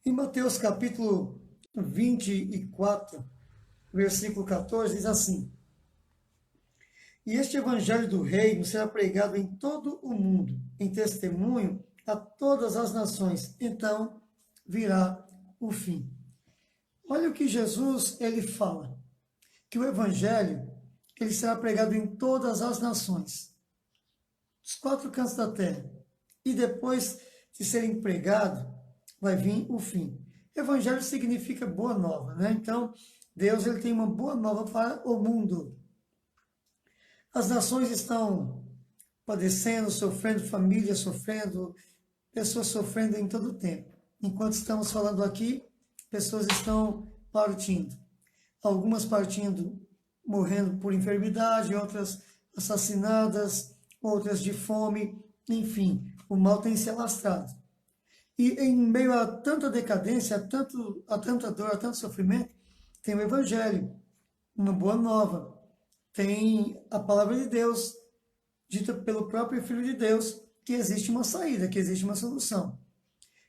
Em Mateus capítulo 24, versículo 14, diz assim: E este evangelho do reino será pregado em todo o mundo, em testemunho a todas as nações. Então virá o fim. Olha o que Jesus ele fala, que o evangelho ele será pregado em todas as nações, os quatro cantos da terra. E depois de serem pregado, vai vir o fim. Evangelho significa boa nova, né? Então, Deus ele tem uma boa nova para o mundo. As nações estão padecendo, sofrendo, famílias sofrendo, pessoas sofrendo em todo o tempo. Enquanto estamos falando aqui, pessoas estão partindo. Algumas partindo, morrendo por enfermidade, outras assassinadas, outras de fome, enfim, o mal tem se alastrado. E em meio a tanta decadência, a tanta dor, a tanto sofrimento, tem o Evangelho, uma boa nova. Tem a palavra de Deus, dita pelo próprio Filho de Deus, que existe uma saída, que existe uma solução.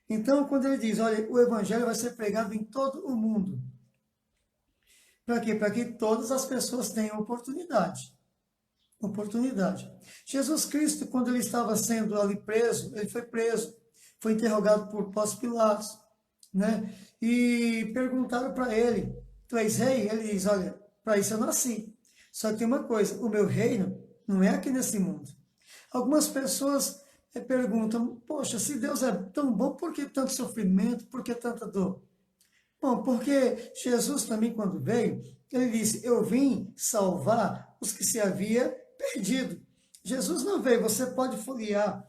Então, quando ele diz, olha, o Evangelho vai ser pregado em todo o mundo. Para quê? Para que todas as pessoas tenham oportunidade. Jesus Cristo, quando ele estava sendo ali preso, ele foi preso, foi interrogado por Pôncio Pilatos, né? E perguntaram para ele, tu és rei? Ele diz, olha, para isso eu nasci. Só que tem uma coisa, o meu reino não é aqui nesse mundo. Algumas pessoas perguntam, poxa, se Deus é tão bom, por que tanto sofrimento, por que tanta dor? Bom, porque Jesus também, quando veio, ele disse, eu vim salvar os que se havia perdido. Jesus não veio, você pode folhear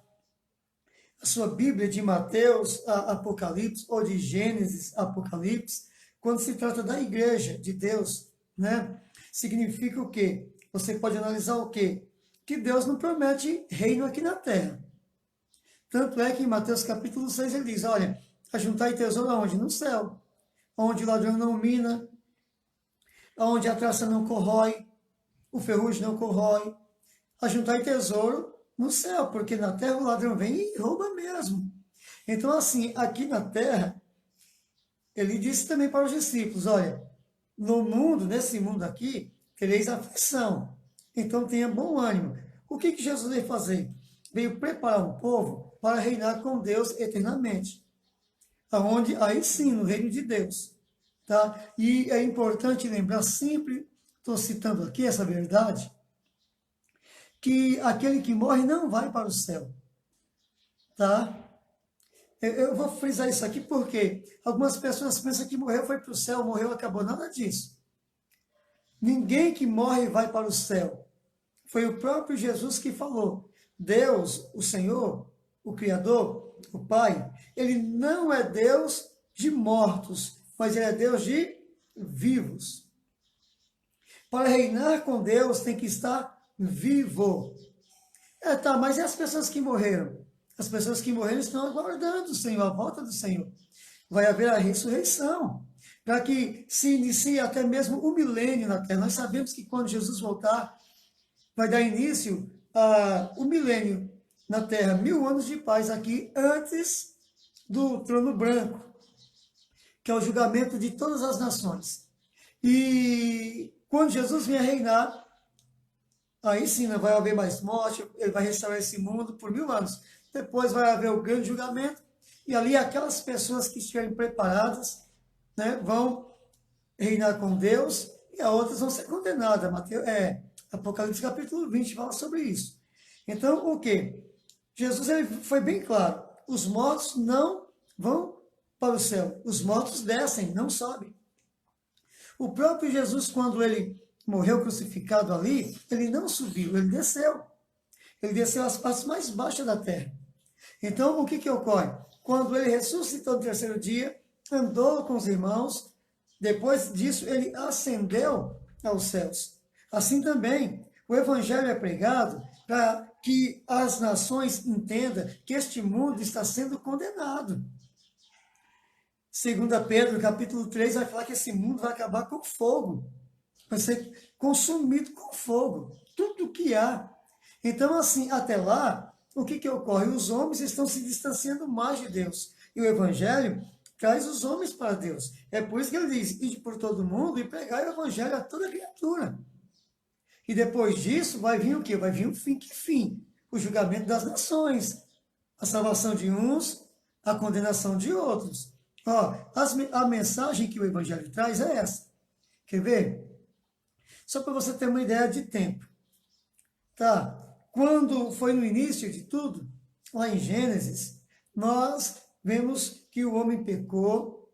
a sua Bíblia de Mateus a Apocalipse, ou de Gênesis a Apocalipse, quando se trata da igreja de Deus, né? Significa o quê? Você pode analisar o quê? Que Deus não promete reino aqui na terra. Tanto é que em Mateus capítulo 6 ele diz, olha, ajuntai tesouro aonde? No céu. Onde o ladrão não mina, onde a traça não corrói, o ferrugem não corrói. Ajuntai tesouro no céu, porque na terra o ladrão vem e rouba mesmo. Então, assim, aqui na terra, ele disse também para os discípulos, olha, no mundo, nesse mundo aqui, tereis aflição. Então, tenha bom ânimo. O que Jesus veio fazer? Veio preparar um povo para reinar com Deus eternamente. Aonde aí sim, no reino de Deus. Tá? E é importante lembrar, sempre estou citando aqui essa verdade, que aquele que morre não vai para o céu. Tá? Eu vou frisar isso aqui porque algumas pessoas pensam que morreu, foi para o céu, morreu, acabou. Nada disso. Ninguém que morre vai para o céu. Foi o próprio Jesus que falou. Deus, o Senhor, o Criador, o Pai, ele não é Deus de mortos, mas ele é Deus de vivos. Para reinar com Deus tem que estar vivo. Tá, mas e as pessoas que morreram? As pessoas que morreram estão aguardando o Senhor, a volta do Senhor. Vai haver a ressurreição, para que se inicie até mesmo o milênio na terra. Nós sabemos que quando Jesus voltar, vai dar início o milênio na terra, 1000 anos de paz aqui, antes do trono branco, que é o julgamento de todas as nações. E quando Jesus vier reinar, aí sim não vai haver mais morte, ele vai restaurar esse mundo por 1000 anos. Depois vai haver o grande julgamento, e ali aquelas pessoas que estiverem preparadas, né, vão reinar com Deus, e as outras vão ser condenadas. Apocalipse capítulo 20 fala sobre isso. Então, o que? Jesus ele foi bem claro, os mortos não vão para o céu, os mortos descem, não sobem. O próprio Jesus, quando ele morreu crucificado ali, ele não subiu, ele desceu. Ele desceu às partes mais baixas da terra. Então, o que ocorre? Quando ele ressuscitou no terceiro dia, andou com os irmãos, depois disso ele ascendeu aos céus. Assim também, o evangelho é pregado para que as nações entendam que este mundo está sendo condenado. 2 Pedro, capítulo 3, vai falar que esse mundo vai acabar com fogo. Vai ser consumido com fogo. Tudo que há. Então, assim, até lá, o que ocorre? Os homens estão se distanciando mais de Deus. E o Evangelho traz os homens para Deus. É por isso que ele diz, ide por todo mundo e pregai o evangelho a toda criatura. E depois disso vai vir o quê? Vai vir o fim, que fim? O julgamento das nações, a salvação de uns, a condenação de outros. Ó, a mensagem que o evangelho traz é essa. Quer ver? Só para você ter uma ideia de tempo. Tá? Quando foi no início de tudo, lá em Gênesis, nós vemos que o homem pecou,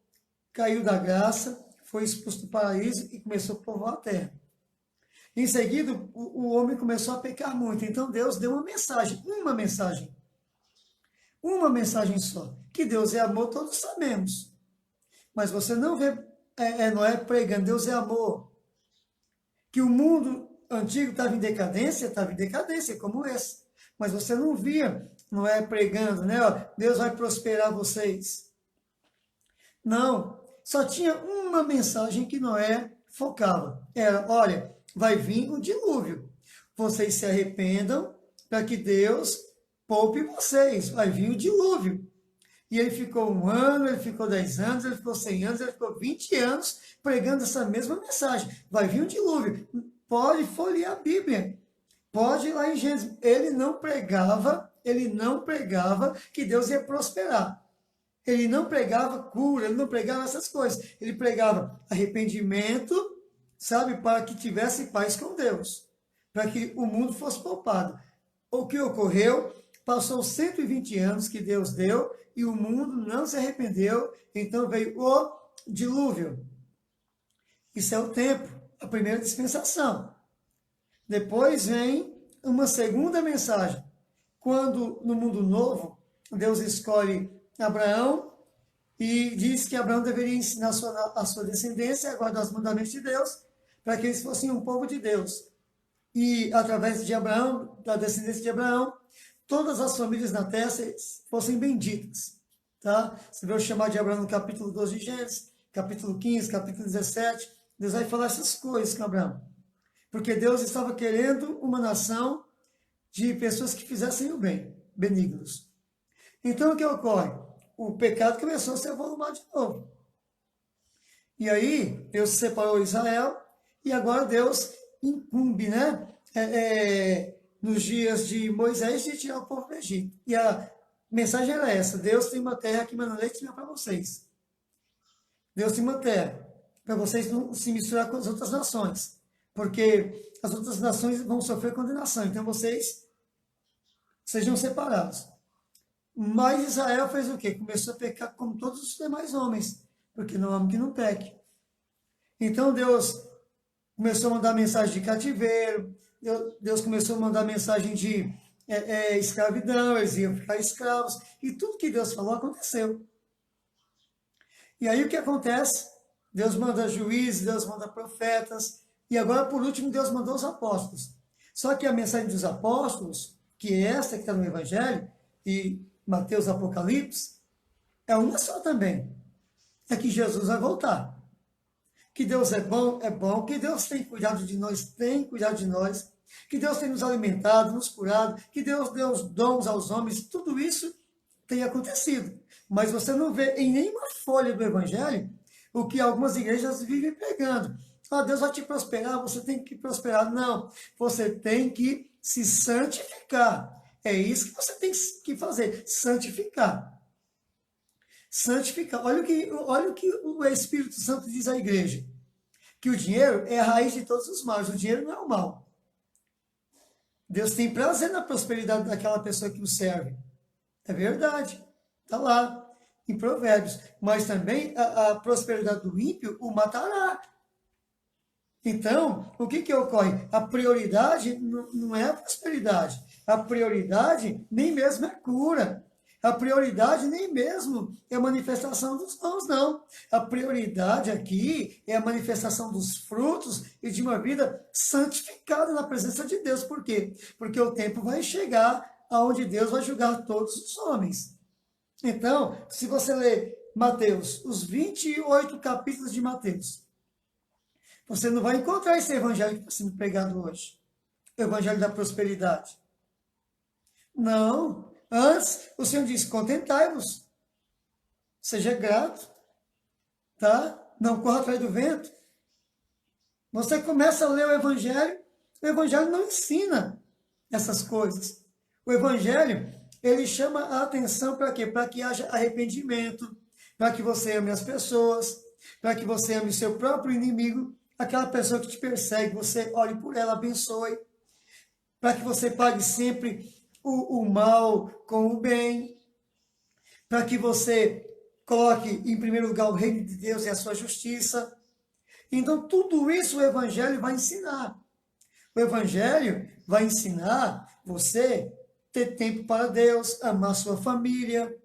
caiu da graça, foi expulso do paraíso e começou a povoar a terra. Em seguida, o homem começou a pecar muito. Então Deus deu uma mensagem só. Que Deus é amor, todos sabemos. Mas você não vê Noé pregando, Deus é amor. Que o mundo antigo estava em decadência como esse. Mas você não via Noé pregando, né? Deus vai prosperar vocês. Não, só tinha uma mensagem que Noé focava. Era, olha, vai vir o dilúvio. Vocês se arrependam para que Deus poupe vocês. Vai vir o dilúvio. E ele ficou 1 ano, ele ficou 10 anos, ele ficou 100 anos, ele ficou 20 anos pregando essa mesma mensagem. Vai vir um dilúvio. Pode folhear a Bíblia. Pode ir lá em Gênesis. Ele não pregava que Deus ia prosperar. Ele não pregava cura, ele não pregava essas coisas. Ele pregava arrependimento, sabe, para que tivesse paz com Deus. Para que o mundo fosse poupado. O que ocorreu? Passou 120 anos que Deus deu e o mundo não se arrependeu, então veio o dilúvio. Isso é o tempo, a primeira dispensação. Depois vem uma segunda mensagem. Quando no mundo novo, Deus escolhe Abraão e diz que Abraão deveria ensinar a sua descendência a guardar os mandamentos de Deus, para que eles fossem um povo de Deus. E através de Abraão, da descendência de Abraão, todas as famílias na terra fossem benditas. Tá? Você vê o chamado de Abraão no capítulo 12 de Gênesis, capítulo 15, capítulo 17. Deus vai falar essas coisas com Abraão. Porque Deus estava querendo uma nação de pessoas que fizessem o bem, benignos. Então, o que ocorre? O pecado começou a se avolumar de novo. E aí, Deus separou Israel, e agora Deus incumbe, né? Nos dias de Moisés, de tirar o povo do Egito. E a mensagem era essa: Deus tem uma terra que manda leite e mel para vocês. Deus tem uma terra para vocês não se misturar com as outras nações. Porque as outras nações vão sofrer condenação. Então vocês sejam separados. Mas Israel fez o quê? Começou a pecar como todos os demais homens. Porque não há homem que não peque. Então Deus começou a mandar mensagem de cativeiro. Deus começou a mandar mensagem de escravidão. Eles iam ficar escravos. E tudo que Deus falou aconteceu. E aí o que acontece? Deus manda juízes, Deus manda profetas. E agora, por último, Deus mandou os apóstolos. Só que a mensagem dos apóstolos, que é essa que está no Evangelho, e Mateus, Apocalipse, é uma só também. É que Jesus vai voltar. Que Deus é bom, que Deus tem cuidado de nós, que Deus tem nos alimentado, nos curado, que Deus deu os dons aos homens, tudo isso tem acontecido. Mas você não vê em nenhuma folha do Evangelho o que algumas igrejas vivem pregando. Deus vai te prosperar, você tem que prosperar. Não, você tem que se santificar. É isso que você tem que fazer, santificar. Santificar. Olha o que o Espírito Santo diz à igreja. Que o dinheiro é a raiz de todos os males. O dinheiro não é o mal. Deus tem prazer na prosperidade daquela pessoa que o serve. É verdade. Está lá, em Provérbios. Mas também a prosperidade do ímpio o matará. Então, o que ocorre? A prioridade não é a prosperidade. A prioridade nem mesmo é cura. A prioridade nem mesmo é a manifestação dos dons, não. A prioridade aqui é a manifestação dos frutos e de uma vida santificada na presença de Deus. Por quê? Porque o tempo vai chegar aonde Deus vai julgar todos os homens. Então, se você ler Mateus, os 28 capítulos de Mateus, você não vai encontrar esse evangelho que está sendo pregado hoje. O evangelho da prosperidade. Não. Antes, o Senhor diz, contentai-vos. Seja grato. tá? Não corra atrás do vento. Você começa a ler o Evangelho não ensina essas coisas. O Evangelho, ele chama a atenção para quê? Para que haja arrependimento, para que você ame as pessoas, para que você ame o seu próprio inimigo, aquela pessoa que te persegue, você ore por ela, abençoe, para que você pague sempre o mal com o bem, para que você coloque em primeiro lugar o reino de Deus e a sua justiça. Então, tudo isso o Evangelho vai ensinar. O Evangelho vai ensinar você ter tempo para Deus, amar sua família,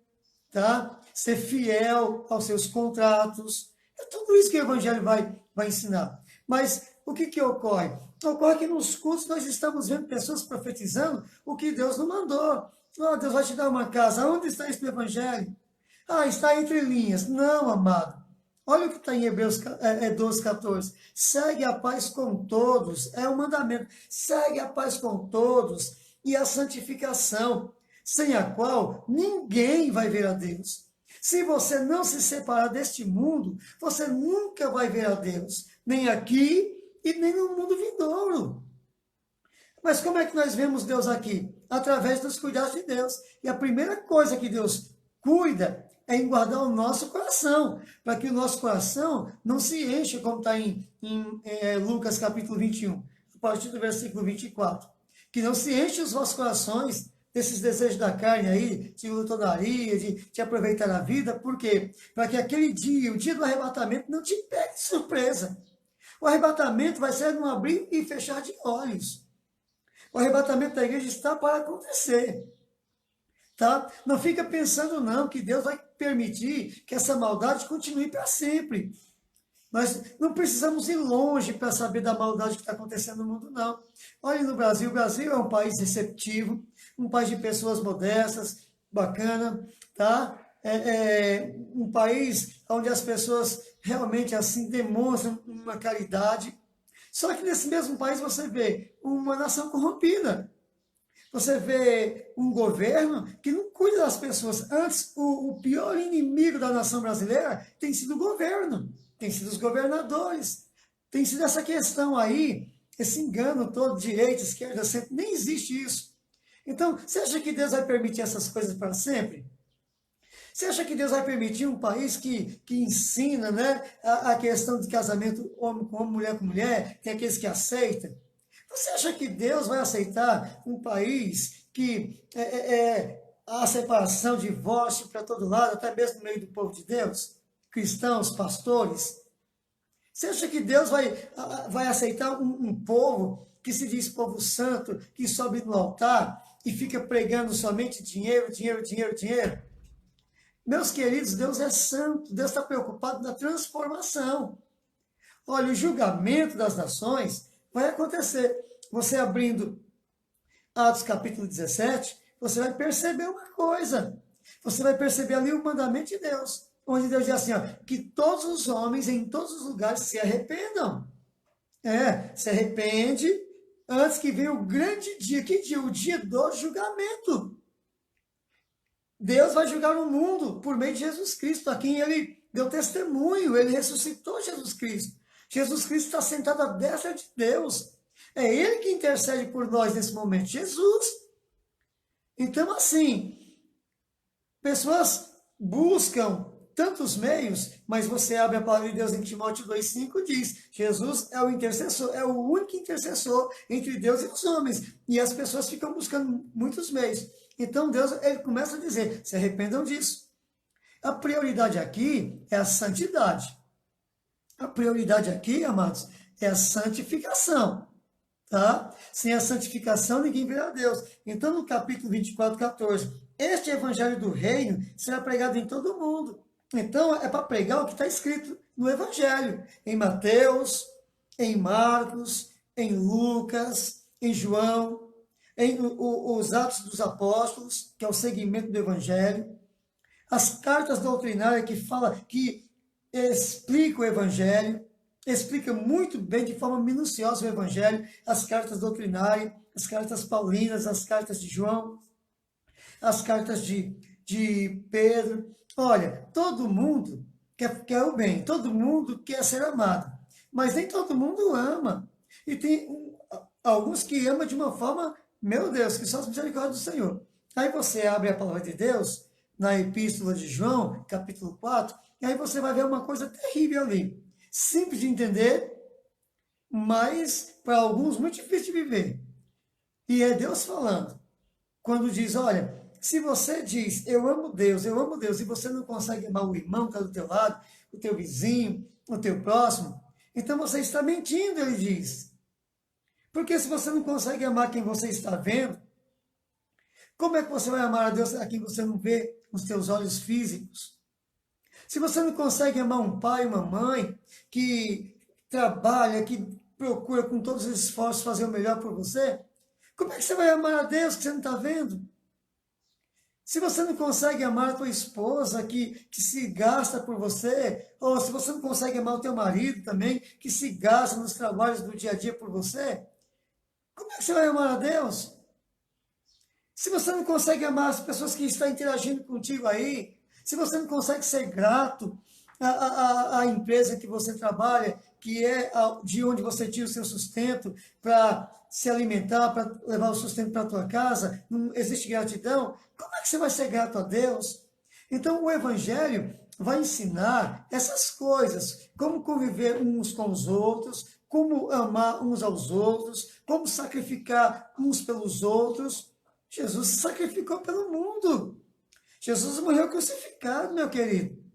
tá? Ser fiel aos seus contratos. É tudo isso que o Evangelho vai ensinar. Mas o que ocorre? Ocorre que nos cultos nós estamos vendo pessoas profetizando o que Deus não mandou. Oh, Deus vai te dar uma casa. Onde está isso no Evangelho? Ah, está entre linhas. Não, amado. Olha o que está em Hebreus 12, 14. Segue a paz com todos. É um mandamento. Segue a paz com todos e a santificação, sem a qual ninguém vai ver a Deus. Se você não se separar deste mundo, você nunca vai ver a Deus. Nem aqui e nem no mundo vindouro. Mas como é que nós vemos Deus aqui? Através dos cuidados de Deus. E a primeira coisa que Deus cuida é em guardar o nosso coração, para que o nosso coração não se encha, como está em Lucas capítulo 21, a partir do versículo 24. Que não se enche os vossos corações desses desejos da carne aí, de glutonaria, de aproveitar a vida. Por quê? Para que aquele dia, o dia do arrebatamento, não te pegue de surpresa. O arrebatamento vai ser num abrir e fechar de olhos. O arrebatamento da igreja está para acontecer. Tá? Não fica pensando não que Deus vai permitir que essa maldade continue para sempre. Nós não precisamos ir longe para saber da maldade que está acontecendo no mundo, não. Olha no Brasil. O Brasil é um país receptivo, um país de pessoas modestas, bacana, tá? Um país onde as pessoas realmente assim demonstram uma caridade. Só que nesse mesmo país você vê uma nação corrompida. Você vê um governo que não cuida das pessoas. Antes, o pior inimigo da nação brasileira tem sido o governo, tem sido os governadores, tem sido essa questão aí, esse engano todo, direita, esquerda, centro, nem existe isso. Então, você acha que Deus vai permitir essas coisas para sempre? Você acha que Deus vai permitir um país que ensina, né, a questão de casamento homem com homem, mulher com mulher, tem aqueles que aceitam? Você acha que Deus vai aceitar um país que há separação, divórcio para todo lado, até mesmo no meio do povo de Deus? Cristãos, pastores? Você acha que Deus vai aceitar um povo que se diz povo santo, que sobe no altar e fica pregando somente dinheiro, dinheiro, dinheiro, dinheiro? Meus queridos, Deus é santo, Deus está preocupado na transformação. Olha, o julgamento das nações vai acontecer. Você abrindo Atos capítulo 17, você vai perceber uma coisa. Você vai perceber ali o mandamento de Deus, onde Deus diz assim, ó, que todos os homens em todos os lugares se arrependam. Se arrepende antes que venha o grande dia. Que dia? O dia do julgamento. Deus vai julgar o mundo por meio de Jesus Cristo, a quem ele deu testemunho, ele ressuscitou Jesus Cristo. Jesus Cristo está sentado à destra de Deus. É ele que intercede por nós nesse momento, Jesus. Então, assim, pessoas buscam tantos meios, mas você abre a palavra de Deus em Timóteo 2,5, diz, Jesus é o intercessor, é o único intercessor entre Deus e os homens. E as pessoas ficam buscando muitos meios. Então, Deus, ele começa a dizer, se arrependam disso. A prioridade aqui é a santidade. A prioridade aqui, amados, é a santificação. Tá? Sem a santificação, ninguém verá Deus. Então, no capítulo 24, 14, este evangelho do reino será pregado em todo o mundo. Então, é para pregar o que está escrito no evangelho. Em Mateus, em Marcos, em Lucas, em João, em os Atos dos Apóstolos, que é o segmento do evangelho. As cartas doutrinárias que explicam o evangelho. Explica muito bem, de forma minuciosa, o Evangelho, as cartas doutrinárias, as cartas paulinas, as cartas de João, as cartas de Pedro. Olha, todo mundo quer o bem, todo mundo quer ser amado, mas nem todo mundo ama. E tem alguns que amam de uma forma, meu Deus, que só as misericórdias do Senhor. Aí você abre a palavra de Deus, na Epístola de João, capítulo 4, e aí você vai ver uma coisa terrível ali. Simples de entender, mas para alguns muito difícil de viver. E é Deus falando. Quando diz, olha, se você diz, eu amo Deus, e você não consegue amar o irmão que está do teu lado, o teu vizinho, o teu próximo, então você está mentindo, ele diz. Porque se você não consegue amar quem você está vendo, como é que você vai amar a Deus a quem você não vê com os teus olhos físicos? Se você não consegue amar um pai, uma mãe, que trabalha, que procura com todos os esforços fazer o melhor por você, como é que você vai amar a Deus que você não está vendo? Se você não consegue amar a tua esposa que se gasta por você, ou se você não consegue amar o teu marido também, que se gasta nos trabalhos do dia a dia por você, como é que você vai amar a Deus? Se você não consegue amar as pessoas que estão interagindo contigo aí, se você não consegue ser grato à empresa que você trabalha, que é de onde você tira o seu sustento para se alimentar, para levar o sustento para a tua casa, não existe gratidão, como é que você vai ser grato a Deus? Então, o Evangelho vai ensinar essas coisas, como conviver uns com os outros, como amar uns aos outros, como sacrificar uns pelos outros. Jesus se sacrificou pelo mundo. Jesus morreu crucificado, meu querido.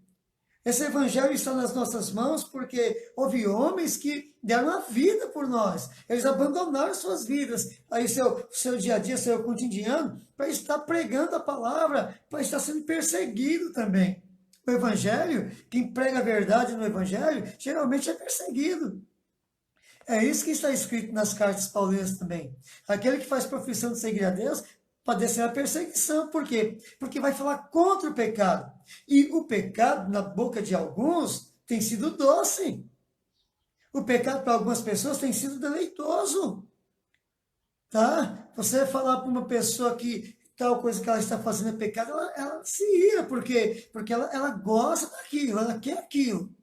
Esse evangelho está nas nossas mãos porque houve homens que deram a vida por nós. Eles abandonaram suas vidas, aí seu dia a dia, seu cotidiano, para estar pregando a palavra, para estar sendo perseguido também. O evangelho, quem prega a verdade no evangelho, geralmente é perseguido. É isso que está escrito nas cartas paulinas também. Aquele que faz profissão de seguir a Deus padecerá perseguição. Por quê? Porque vai falar contra o pecado. E o pecado, na boca de alguns, tem sido doce. O pecado, para algumas pessoas, tem sido deleitoso. Tá? Você falar para uma pessoa que tal coisa que ela está fazendo é pecado, ela se ira. Por quê? Porque ela gosta daquilo, ela quer aquilo.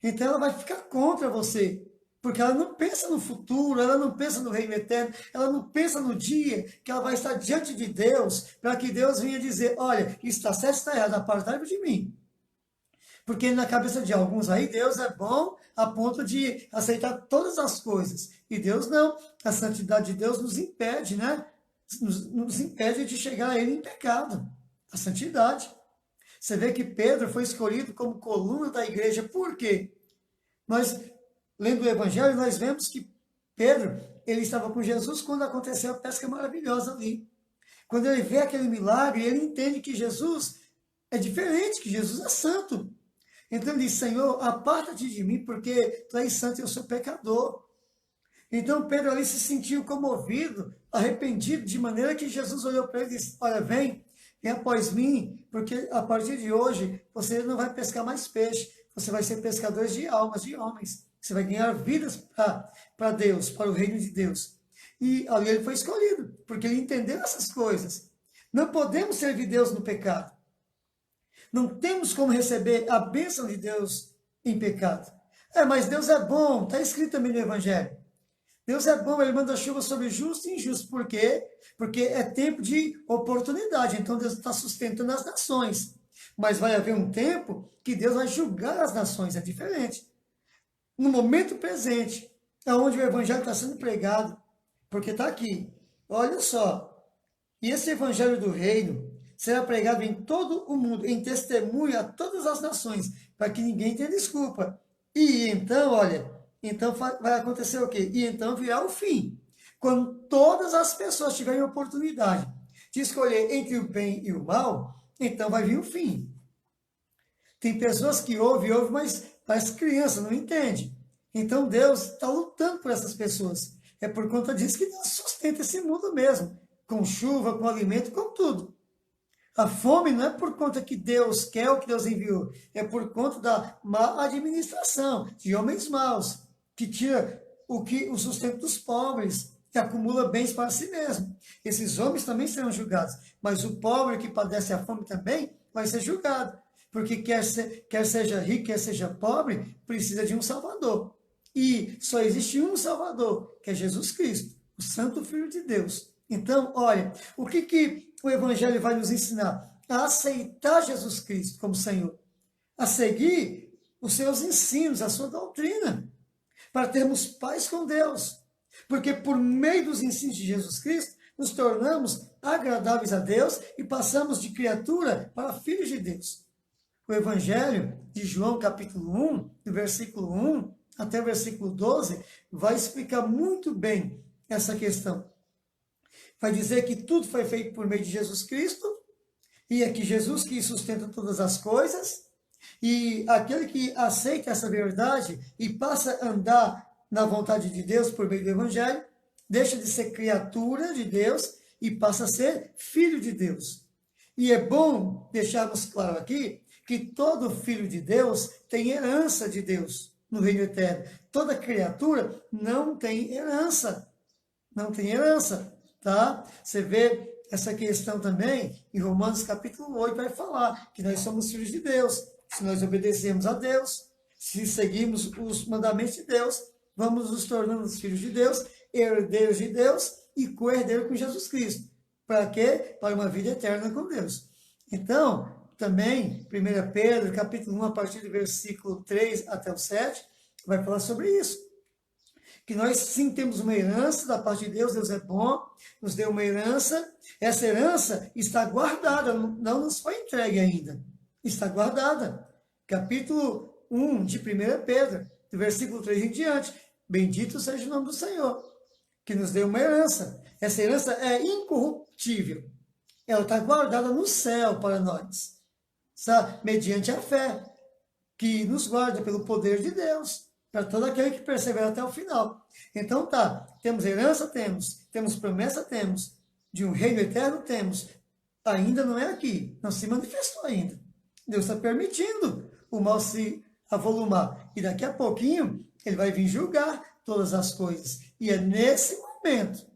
Então ela vai ficar contra você. Porque ela não pensa no futuro, ela não pensa no reino eterno, ela não pensa no dia que ela vai estar diante de Deus, para que Deus venha dizer, olha, está certo, está errado, apartai-vos de mim. Porque na cabeça de alguns aí, Deus é bom a ponto de aceitar todas as coisas. E Deus não. A santidade de Deus nos impede, né? Nos impede de chegar a Ele em pecado. A santidade. Você vê que Pedro foi escolhido como coluna da igreja. Por quê? Nós, lendo o Evangelho, nós vemos que Pedro, ele estava com Jesus quando aconteceu a pesca maravilhosa ali. Quando ele vê aquele milagre, ele entende que Jesus é diferente, que Jesus é santo. Então ele diz, Senhor, aparta-te de mim, porque tu és santo e eu sou pecador. Então Pedro ali se sentiu comovido, arrependido, de maneira que Jesus olhou para ele e disse, olha, vem após mim, porque a partir de hoje você não vai pescar mais peixe, você vai ser pescador de almas, de homens. Você vai ganhar vidas para Deus, para o reino de Deus. E ali ele foi escolhido, porque ele entendeu essas coisas. Não podemos servir Deus no pecado. Não temos como receber a bênção de Deus em pecado. Mas Deus é bom, está escrito também no Evangelho. Deus é bom, Ele manda chuva sobre justo e injusto. Por quê? Porque é tempo de oportunidade. Então Deus está sustentando as nações. Mas vai haver um tempo que Deus vai julgar as nações, é diferente. No momento presente, é onde o Evangelho está sendo pregado, porque está aqui. Olha só, e esse Evangelho do Reino será pregado em todo o mundo, em testemunho a todas as nações, para que ninguém tenha desculpa. E então, olha, então vai acontecer o quê? E então virá o fim. Quando todas as pessoas tiverem oportunidade de escolher entre o bem e o mal, então vai vir o fim. Tem pessoas que ouvem, mas parece criança, não entende. Então Deus está lutando por essas pessoas. É por conta disso que Deus sustenta esse mundo mesmo, com chuva, com alimento, com tudo. A fome não é por conta que Deus quer ou que Deus enviou, é por conta da má administração, de homens maus, que tira o sustento dos pobres, que acumula bens para si mesmo. Esses homens também serão julgados, mas o pobre que padece a fome também vai ser julgado. porque quer seja rico, quer seja pobre, precisa de um Salvador. E só existe um Salvador, que é Jesus Cristo, o Santo Filho de Deus. Então, olha, o que o Evangelho vai nos ensinar? A aceitar Jesus Cristo como Senhor, a seguir os seus ensinos, a sua doutrina, para termos paz com Deus. Porque por meio dos ensinos de Jesus Cristo, nos tornamos agradáveis a Deus e passamos de criatura para filhos de Deus. O Evangelho de João, capítulo 1, do versículo 1 até o versículo 12, vai explicar muito bem essa questão. Vai dizer que tudo foi feito por meio de Jesus Cristo, e é que Jesus que sustenta todas as coisas, e aquele que aceita essa verdade e passa a andar na vontade de Deus por meio do Evangelho, deixa de ser criatura de Deus e passa a ser filho de Deus. E é bom deixarmos claro aqui que todo filho de Deus tem herança de Deus no reino eterno. Toda criatura não tem herança. Não tem herança, tá? Você vê essa questão também em Romanos capítulo 8, vai falar que nós somos filhos de Deus. Se nós obedecemos a Deus, se seguimos os mandamentos de Deus, vamos nos tornando filhos de Deus, herdeiros de Deus e co-herdeiros com Jesus Cristo. Para quê? Para uma vida eterna com Deus. Então, também, 1 Pedro, capítulo 1, a partir do versículo 3 até o 7, vai falar sobre isso. Que nós sim temos uma herança da parte de Deus, Deus é bom, nos deu uma herança, essa herança está guardada, não nos foi entregue ainda, está guardada. Capítulo 1 de 1 Pedro, do versículo 3 em diante, bendito seja o nome do Senhor, que nos deu uma herança. Essa herança é incorruptível, ela está guardada no céu para nós, sabe? Mediante a fé, que nos guarda pelo poder de Deus, para todo aquele que persevera até o final. Então tá, temos herança, temos promessa, temos, de um reino eterno, temos, ainda não é aqui, não se manifestou ainda. Deus está permitindo o mal se avolumar, e daqui a pouquinho ele vai vir julgar todas as coisas, e é nesse momento,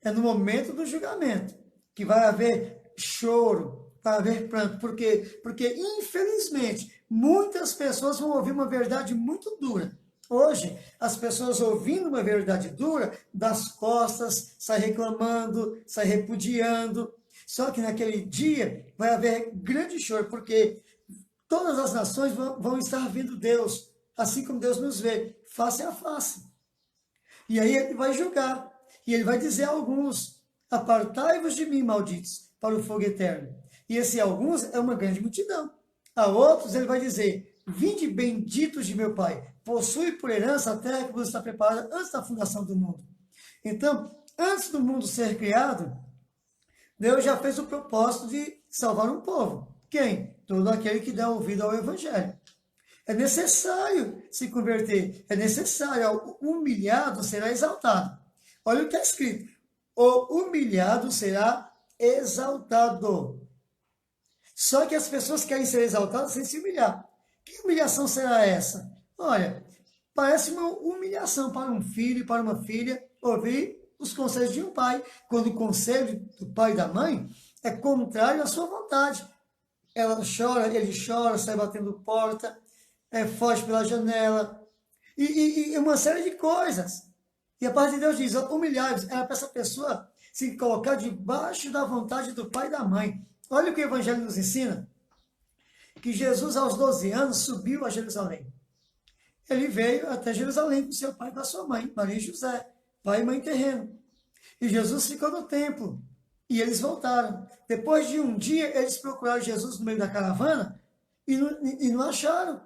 é no momento do julgamento, que vai haver choro, vai haver pranto, porque infelizmente, muitas pessoas vão ouvir uma verdade muito dura. Hoje, as pessoas ouvindo uma verdade dura, das costas, sai reclamando, sai repudiando. Só que naquele dia vai haver grande choro, porque todas as nações vão estar vendo Deus, assim como Deus nos vê, face a face. E aí ele vai julgar, e ele vai dizer a alguns, apartai-vos de mim, malditos, para o fogo eterno. E esse alguns é uma grande multidão. A outros ele vai dizer, vinde benditos de meu Pai, possui por herança a terra que vos está preparada antes da fundação do mundo. Então, antes do mundo ser criado, Deus já fez o propósito de salvar um povo. Quem? Todo aquele que dá ouvido ao Evangelho. É necessário se converter, é necessário, o humilhado será exaltado. Olha o que está escrito, o humilhado será exaltado. Só que as pessoas querem ser exaltadas sem se humilhar. Que humilhação será essa? Olha, parece uma humilhação para um filho e para uma filha ouvir os conselhos de um pai, quando o conselho do pai e da mãe é contrário à sua vontade. Ela chora, ele chora, sai batendo porta, foge pela janela, e uma série de coisas. E a parte de Deus diz, humilhar-vos, era para essa pessoa se colocar debaixo da vontade do pai e da mãe. Olha o que o Evangelho nos ensina, que Jesus aos 12 anos subiu a Jerusalém. Ele veio até Jerusalém com seu pai e com a sua mãe, Maria e José, pai e mãe terreno. E Jesus ficou no templo, e eles voltaram. Depois de um dia, eles procuraram Jesus no meio da caravana, e não acharam.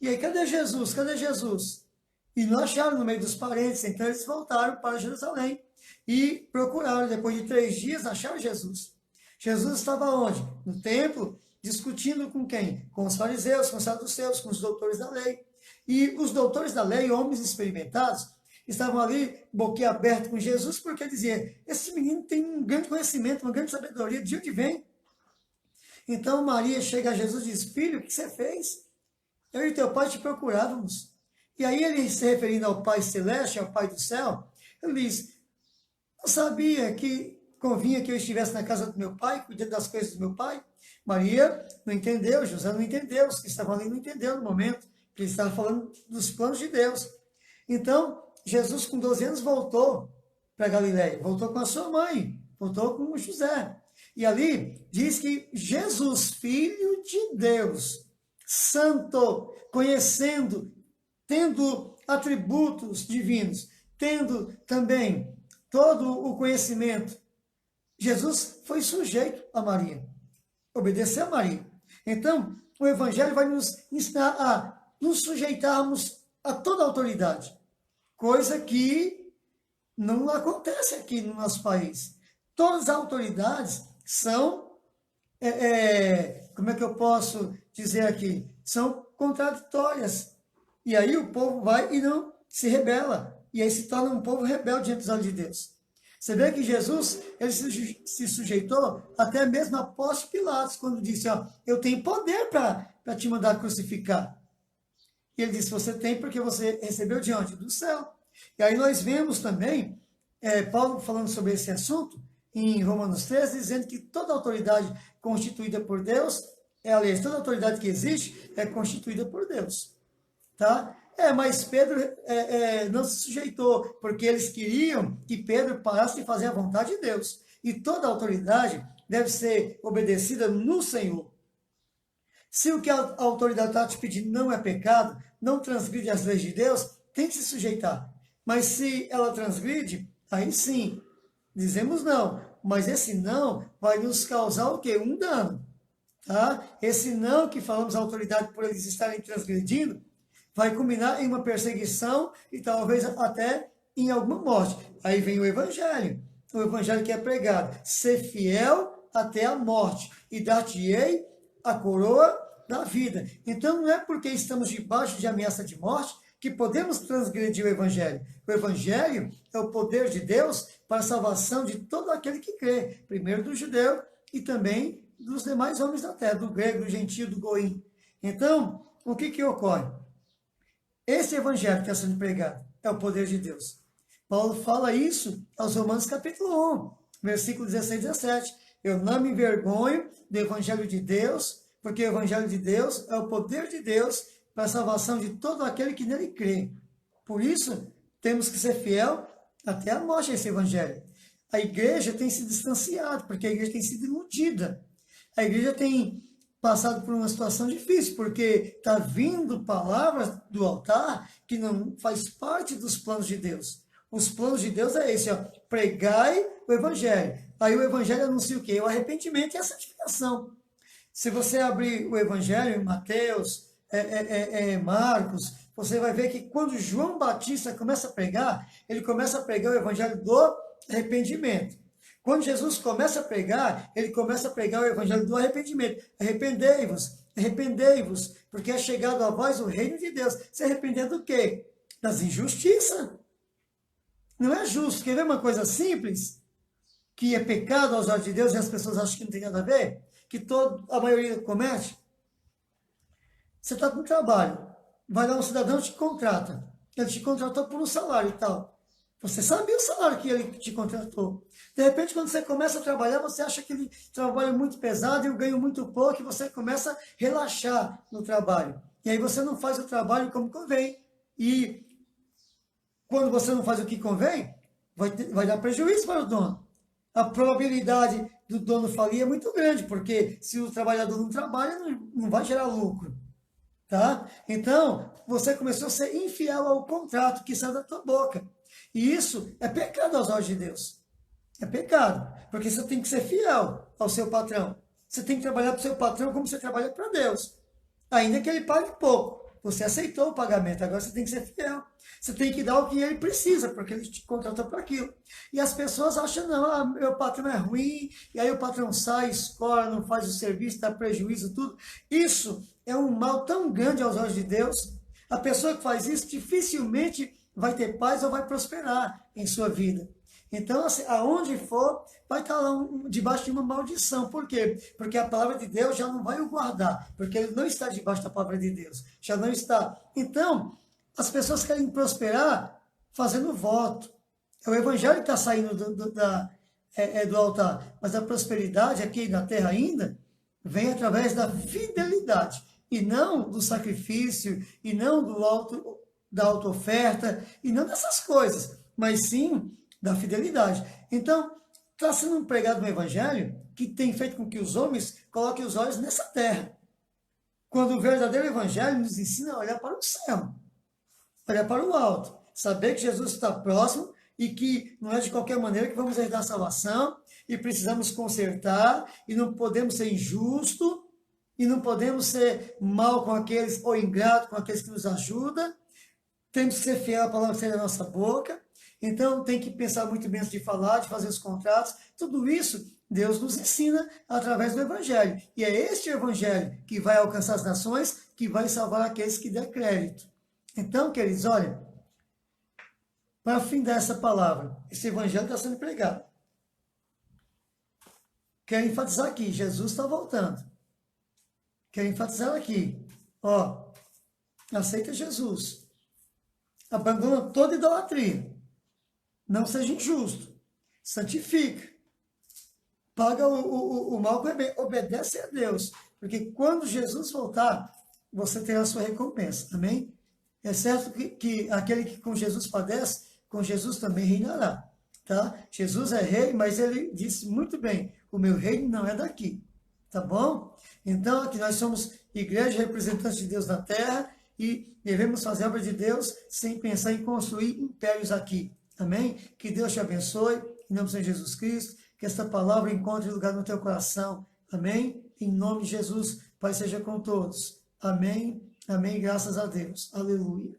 E aí, cadê Jesus? Cadê Jesus? E não acharam no meio dos parentes, então eles voltaram para Jerusalém, e procuraram. Depois de 3 dias, acharam Jesus. Jesus estava onde? No templo, discutindo com quem? Com os fariseus, com os saduceus, com os doutores da lei. E os doutores da lei, homens experimentados, estavam ali, boquiaberto com Jesus, porque diziam, esse menino tem um grande conhecimento, uma grande sabedoria, de onde vem? Então Maria chega a Jesus e diz, filho, o que você fez? Eu e teu pai te procurávamos. E aí ele, se referindo ao Pai Celeste, ao Pai do céu, ele diz, não sabia que convinha que eu estivesse na casa do meu pai, cuidando das coisas do meu pai? Maria não entendeu, José não entendeu, os que estavam ali não entenderam no momento, que ele estava falando dos planos de Deus. Então, Jesus, com 12 anos, voltou para Galiléia, voltou com a sua mãe, voltou com José. E ali diz que Jesus, filho de Deus, santo, conhecendo, tendo atributos divinos, tendo também todo o conhecimento, Jesus foi sujeito a Maria, obedeceu a Maria. Então, o Evangelho vai nos ensinar a nos sujeitarmos a toda a autoridade, coisa que não acontece aqui no nosso país. Todas as autoridades são, como é que eu posso dizer aqui? São contraditórias. E aí o povo vai e não se rebela. E aí se torna um povo rebelde diante dos olhos de Deus. Você vê que Jesus, ele se sujeitou até mesmo a Pôncio Pilatos, quando disse, ó, eu tenho poder para te mandar crucificar. E ele disse, você tem porque você recebeu de onde? Do céu. E aí nós vemos também, Paulo falando sobre esse assunto, em Romanos 13, dizendo que toda autoridade constituída por Deus, aliás, toda autoridade que existe é constituída por Deus. Tá? Mas Pedro não se sujeitou, porque eles queriam que Pedro parasse de fazer a vontade de Deus. E toda autoridade deve ser obedecida no Senhor. Se o que a autoridade está te pedindo não é pecado, não transgride as leis de Deus, tem que se sujeitar. Mas se ela transgride, aí sim, dizemos não. Mas esse não vai nos causar o quê? Um dano. Tá? Esse não que falamos à autoridade por eles estarem transgredindo, vai culminar em uma perseguição e talvez até em alguma morte. Aí vem o Evangelho que é pregado, ser fiel até a morte, e dar-te-ei a coroa da vida. Então não é porque estamos debaixo de ameaça de morte que podemos transgredir o Evangelho. O Evangelho é o poder de Deus para a salvação de todo aquele que crê, primeiro do judeu e também dos demais homens da terra, do grego, do gentio, do goim. Então, o que ocorre? Esse Evangelho que está sendo pregado é o poder de Deus. Paulo fala isso aos Romanos capítulo 1, versículo 16 e 17. Eu não me envergonho do Evangelho de Deus, porque o Evangelho de Deus é o poder de Deus para a salvação de todo aquele que nele crê. Por isso, temos que ser fiel até a morte a esse Evangelho. A igreja tem se distanciado, porque a igreja tem sido iludida. A igreja tem passado por uma situação difícil, porque está vindo palavras do altar que não faz parte dos planos de Deus. Os planos de Deus é esse, ó, pregai o Evangelho. Aí o Evangelho anuncia o quê? O arrependimento e a santificação. Se você abrir o Evangelho em Mateus, Marcos, você vai ver que quando João Batista começa a pregar, ele começa a pregar o Evangelho do arrependimento. Quando Jesus começa a pregar, ele começa a pregar o Evangelho do arrependimento. Arrependei-vos, arrependei-vos, porque é chegado a vós o reino de Deus. Se arrependendo do quê? Das injustiças. Não é justo. Quer ver uma coisa simples? Que é pecado aos olhos de Deus e as pessoas acham que não tem nada a ver? Que a maioria comete? Você está com trabalho. Vai lá um cidadão te contrata. Ele te contratou por um salário e tal. Você sabia o salário que ele te contratou. De repente, quando você começa a trabalhar, você acha que ele trabalha muito pesado e eu ganho muito pouco, e você começa a relaxar no trabalho. E aí você não faz o trabalho como convém. E quando você não faz o que convém, vai dar prejuízo para o dono. A probabilidade do dono falir é muito grande, porque se o trabalhador não trabalha, não vai gerar lucro. Tá? Então, você começou a ser infiel ao contrato que sai da tua boca. E isso é pecado aos olhos de Deus. É pecado, porque você tem que ser fiel ao seu patrão. Você tem que trabalhar para o seu patrão como você trabalha para Deus. Ainda que ele pague pouco. Você aceitou o pagamento, agora você tem que ser fiel. Você tem que dar o que ele precisa, porque ele te contratou para aquilo. E as pessoas acham, não, meu patrão é ruim, e aí o patrão sai, escola, não faz o serviço, dá prejuízo, tudo. Isso é um mal tão grande aos olhos de Deus. A pessoa que faz isso dificilmente vai ter paz ou vai prosperar em sua vida. Então, assim, aonde for, vai estar lá debaixo de uma maldição. Por quê? Porque a palavra de Deus já não vai o guardar, porque ele não está debaixo da palavra de Deus. Já não está. Então, as pessoas querem prosperar fazendo voto. É o evangelho que está saindo é do altar, mas a prosperidade aqui na terra ainda vem através da fidelidade, e não do sacrifício, e não da auto-oferta, e não dessas coisas, mas sim da fidelidade. Então, está sendo pregado um evangelho que tem feito com que os homens coloquem os olhos nessa terra, quando o verdadeiro evangelho nos ensina a olhar para o céu, olhar para o alto, saber que Jesus está próximo e que não é de qualquer maneira que vamos herdar a salvação, e precisamos consertar, e não podemos ser injustos, e não podemos ser mal com aqueles, ou ingrato com aqueles que nos ajudam. Temos que ser fiel à palavra que sai da nossa boca. Então, tem que pensar muito bem antes de falar, de fazer os contratos. Tudo isso, Deus nos ensina através do Evangelho. E é este Evangelho que vai alcançar as nações, que vai salvar aqueles que der crédito. Então, queridos, olha, para findar essa palavra, esse Evangelho está sendo pregado. Quero enfatizar aqui, Jesus está voltando. Quero enfatizar aqui, ó, aceita Jesus. Abandona toda idolatria. Não seja injusto. Santifica. Paga o mal com o bem. Obedece a Deus. Porque quando Jesus voltar, você terá a sua recompensa. Amém? É certo que aquele que com Jesus padece, com Jesus também reinará. Tá? Jesus é rei, mas ele disse muito bem, o meu reino não é daqui. Tá bom? Então, aqui nós somos igreja representantes de Deus na terra e devemos fazer a obra de Deus sem pensar em construir impérios aqui. Amém? Que Deus te abençoe, em nome de Jesus Cristo, que esta palavra encontre lugar no teu coração. Amém? Em nome de Jesus, Pai seja com todos. Amém? Amém, graças a Deus. Aleluia.